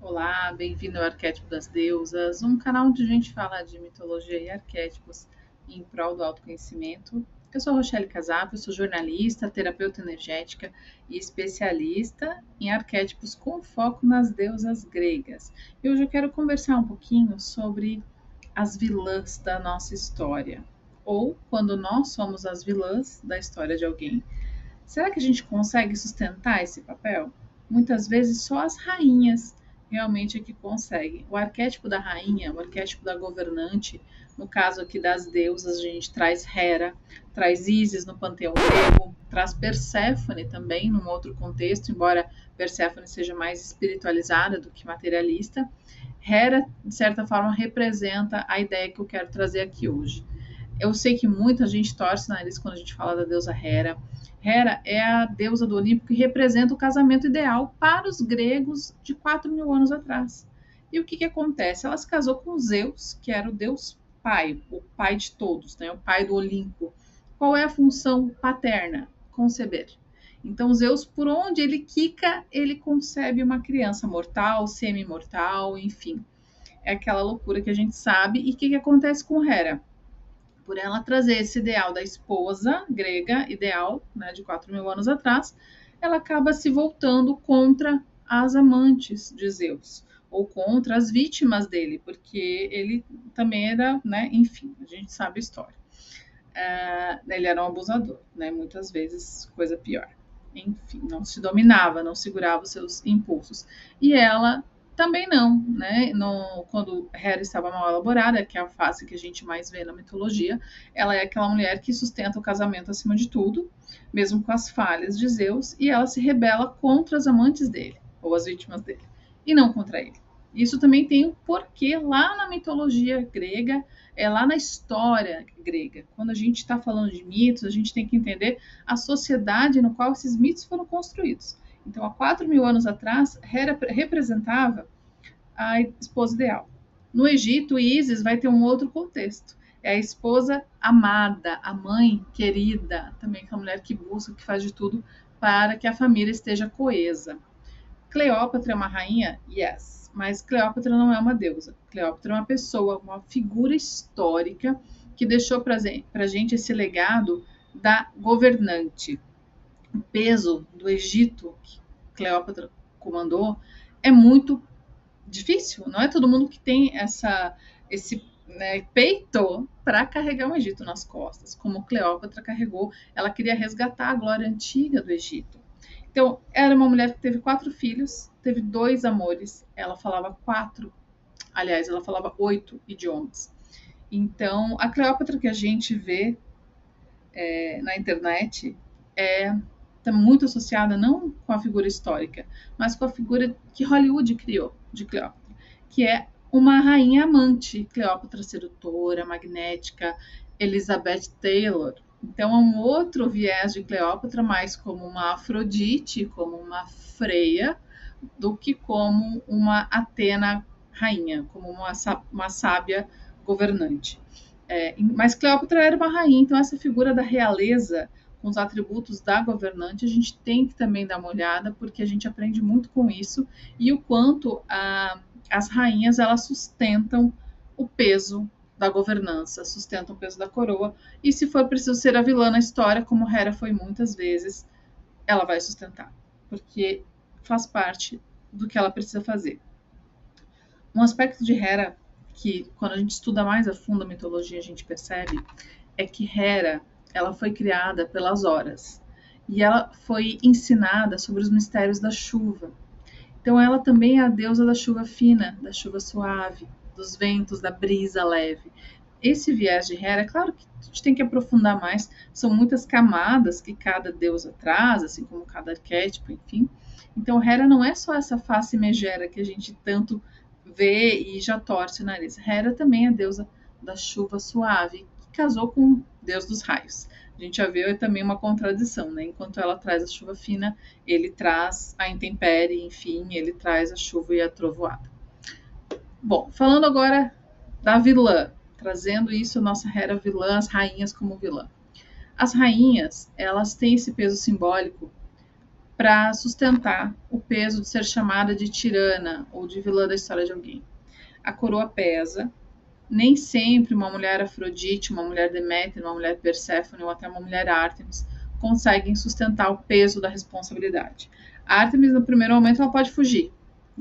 Olá, bem-vindo ao Arquétipo das Deusas, um canal onde a gente fala de mitologia e arquétipos em prol do autoconhecimento. Eu sou a Rochelle Casapo, sou jornalista, terapeuta energética e especialista em arquétipos com foco nas deusas gregas. E hoje eu quero conversar um pouquinho sobre as vilãs da nossa história, ou quando nós somos as vilãs da história de alguém. Será que a gente consegue sustentar esse papel? Muitas vezes só as rainhas realmente é que conseguem. O arquétipo da rainha, o arquétipo da governante, no caso aqui das deusas, a gente traz Hera, traz Ísis no panteão grego, traz Perséfone também num outro contexto, embora Perséfone seja mais espiritualizada do que materialista. Hera, de certa forma, representa a ideia que eu quero trazer aqui hoje. Eu sei que muita gente torce o nariz quando a gente fala da deusa Hera. Hera é a deusa do Olimpo que representa o casamento ideal para os gregos de 4.000 anos atrás. E o que acontece? Ela se casou com Zeus, que era o deus pai, o pai de todos, né? O pai do Olimpo. Qual é a função paterna? Conceber. Então, Zeus, por onde ele quica, ele concebe uma criança mortal, semi-mortal, enfim. É aquela loucura que a gente sabe. E o que acontece com Hera? Por ela trazer esse ideal da esposa grega, ideal, né, de 4.000 anos atrás, ela acaba se voltando contra as amantes de Zeus, ou contra as vítimas dele, porque ele também era, né, enfim, a gente sabe a história. Ele era um abusador, né, muitas vezes coisa pior. Enfim, não se dominava, não segurava os seus impulsos. E ela também não, né? Quando Hera estava mal elaborada, que é a face que a gente mais vê na mitologia, ela é aquela mulher que sustenta o casamento acima de tudo, mesmo com as falhas de Zeus, e ela se rebela contra as amantes dele, ou as vítimas dele, e não contra ele. Isso também tem um porquê lá na mitologia grega, lá na história grega. Quando a gente está falando de mitos, a gente tem que entender a sociedade no qual esses mitos foram construídos. Então, há 4.000 anos atrás, Hera representava a esposa ideal. No Egito, Ísis vai ter um outro contexto. É a esposa amada, a mãe querida, também aquela mulher que busca, que faz de tudo para que a família esteja coesa. Cleópatra é uma rainha? Yes. Mas Cleópatra não é uma deusa. Cleópatra é uma pessoa, uma figura histórica que deixou para a gente esse legado da governante. O peso do Egito que Cleópatra comandou é muito difícil. Não é todo mundo que tem esse, né, peito para carregar o Egito nas costas, como Cleópatra carregou. Ela queria resgatar a glória antiga do Egito. Então, era uma mulher que teve 4 filhos, teve 2 amores. Ela falava 4, aliás, ela falava 8 idiomas. Então, a Cleópatra que a gente vê na internet está muito associada não com a figura histórica, mas com a figura que Hollywood criou de Cleópatra, que é uma rainha amante, Cleópatra sedutora, magnética, Elizabeth Taylor. Então é um outro viés de Cleópatra, mais como uma Afrodite, como uma Freia, do que como uma Atena rainha, como uma sábia governante. Mas Cleópatra era uma rainha, então essa figura da realeza, com os atributos da governante, a gente tem que também dar uma olhada, porque a gente aprende muito com isso, e o quanto as rainhas elas sustentam o peso da governança, sustentam o peso da coroa, e se for preciso ser a vilã na história, como Hera foi muitas vezes, ela vai sustentar, porque faz parte do que ela precisa fazer. Um aspecto de Hera que, quando a gente estuda mais a fundo a mitologia, a gente percebe é que Hera ela foi criada pelas horas e ela foi ensinada sobre os mistérios da chuva. Então, ela também é a deusa da chuva fina, da chuva suave, dos ventos, da brisa leve. Esse viés de Hera, é claro que a gente tem que aprofundar mais, são muitas camadas que cada deusa traz, assim como cada arquétipo, enfim. Então, Hera não é só essa face megera que a gente tanto vê e já torce o nariz. Hera também é a deusa da chuva suave, que casou com o deus dos raios. A gente já vê também uma contradição, né? Enquanto ela traz a chuva fina, ele traz a intempérie, enfim, ele traz a chuva e a trovoada. Bom, falando agora da vilã, trazendo isso, nossa Hera vilã, as rainhas como vilã. As rainhas, elas têm esse peso simbólico para sustentar o peso de ser chamada de tirana ou de vilã da história de alguém. A coroa pesa. Nem sempre uma mulher Afrodite, uma mulher Deméter, uma mulher Perséfone ou até uma mulher Ártemis conseguem sustentar o peso da responsabilidade. A Ártemis, no primeiro momento, ela pode fugir,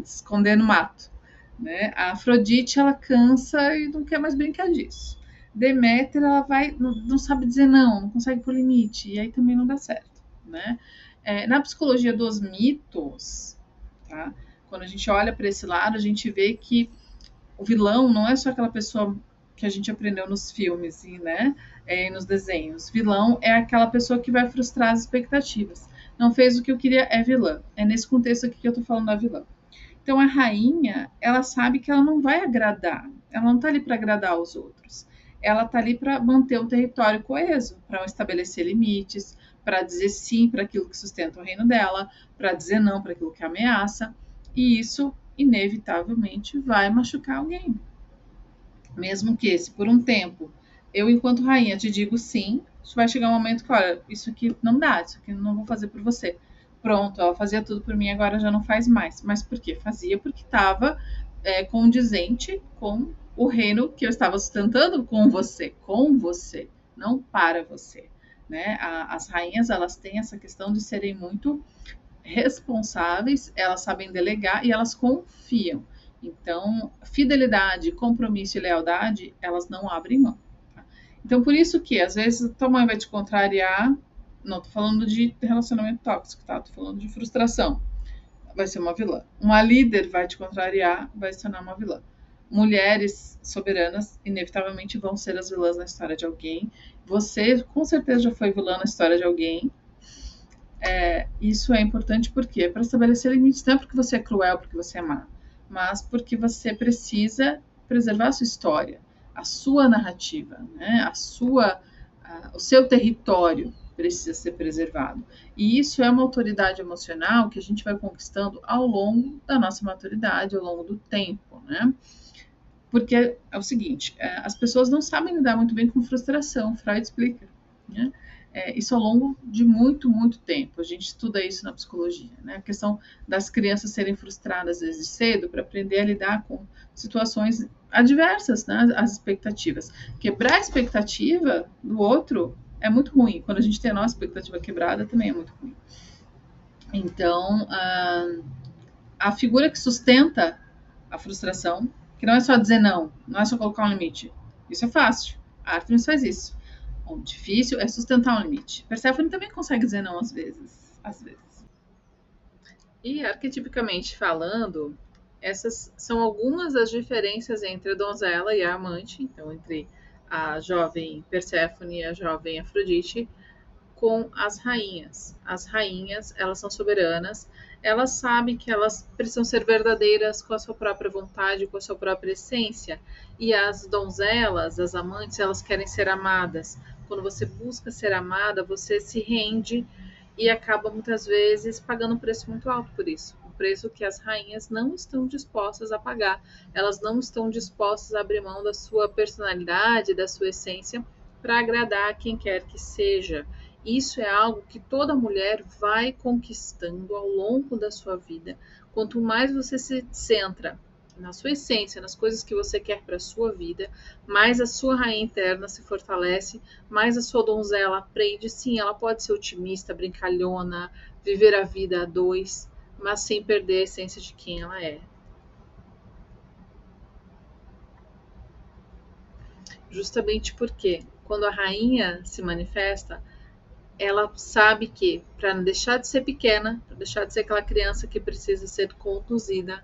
se esconder no mato. Né? A Afrodite, ela cansa e não quer mais brincar disso. Deméter, ela vai, não sabe dizer não consegue pôr limite, e aí também não dá certo. Né? Na psicologia dos mitos, tá? Quando a gente olha para esse lado, a gente vê que o vilão não é só aquela pessoa que a gente aprendeu nos filmes e, né, nos desenhos. Vilão é aquela pessoa que vai frustrar as expectativas. Não fez o que eu queria, é vilã. É nesse contexto aqui que eu tô falando da vilã. Então a rainha, ela sabe que ela não vai agradar. Ela não tá ali para agradar os outros. Ela tá ali para manter o território coeso, para estabelecer limites, para dizer sim para aquilo que sustenta o reino dela, para dizer não para aquilo que ameaça. E isso inevitavelmente vai machucar alguém. Mesmo que, se por um tempo eu, enquanto rainha, te digo sim, vai chegar um momento que, olha, isso aqui não dá, isso aqui eu não vou fazer por você. Pronto, ela fazia tudo por mim, agora já não faz mais. Mas por quê? Fazia porque estava condizente com o reino que eu estava sustentando com você, não para você. Né? As rainhas, elas têm essa questão de serem muito responsáveis, elas sabem delegar e elas confiam. Então, fidelidade, compromisso e lealdade, elas não abrem mão. Tá? Então, por isso que, às vezes, tua mãe vai te contrariar. Não tô falando de relacionamento tóxico, tá? Tô falando de frustração. Vai ser uma vilã. Uma líder vai te contrariar, vai se tornar uma vilã. Mulheres soberanas, inevitavelmente, vão ser as vilãs na história de alguém. Você, com certeza, já foi vilã na história de alguém. Isso é importante porque para estabelecer limites, não é porque você é cruel, porque você é má, mas porque você precisa preservar a sua história, a sua narrativa, né? O seu território precisa ser preservado. E isso é uma autoridade emocional que a gente vai conquistando ao longo da nossa maturidade, ao longo do tempo, né? Porque é o seguinte, as pessoas não sabem lidar muito bem com frustração, Freud explica, né? Isso ao longo de muito, muito tempo. A gente estuda isso na psicologia, né? A questão das crianças serem frustradas desde cedo para aprender a lidar com situações adversas, né? As expectativas. Quebrar a expectativa do outro é muito ruim. Quando a gente tem a nossa expectativa quebrada, também é muito ruim. Então, a figura que sustenta a frustração, que não é só dizer não é só colocar um limite. Isso é fácil. A Artemis faz isso. O difícil é sustentar um limite. Perséfone também consegue dizer não às vezes. E arquetipicamente falando, essas são algumas das diferenças entre a donzela e a amante, então entre a jovem Perséfone e a jovem Afrodite, com as rainhas. As rainhas, elas são soberanas, elas sabem que elas precisam ser verdadeiras com a sua própria vontade, com a sua própria essência. E as donzelas, as amantes, elas querem ser amadas. Quando você busca ser amada, você se rende e acaba muitas vezes pagando um preço muito alto por isso. Um preço que as rainhas não estão dispostas a pagar. Elas não estão dispostas a abrir mão da sua personalidade, da sua essência, para agradar a quem quer que seja. Isso é algo que toda mulher vai conquistando ao longo da sua vida. Quanto mais você se centra na sua essência, nas coisas que você quer para a sua vida, mais a sua rainha interna se fortalece, mais a sua donzela aprende. Sim, ela pode ser otimista, brincalhona, viver a vida a dois, mas sem perder a essência de quem ela é. Justamente porque quando a rainha se manifesta, ela sabe que para não deixar de ser pequena, para deixar de ser aquela criança que precisa ser conduzida,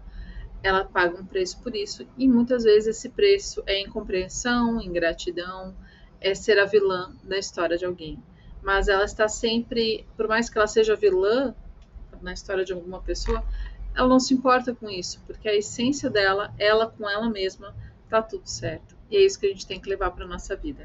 ela paga um preço por isso, e muitas vezes esse preço é incompreensão, ingratidão, é ser a vilã da história de alguém. Mas ela está sempre, por mais que ela seja vilã na história de alguma pessoa, ela não se importa com isso, porque a essência dela, ela com ela mesma, tá tudo certo. E é isso que a gente tem que levar para nossa vida.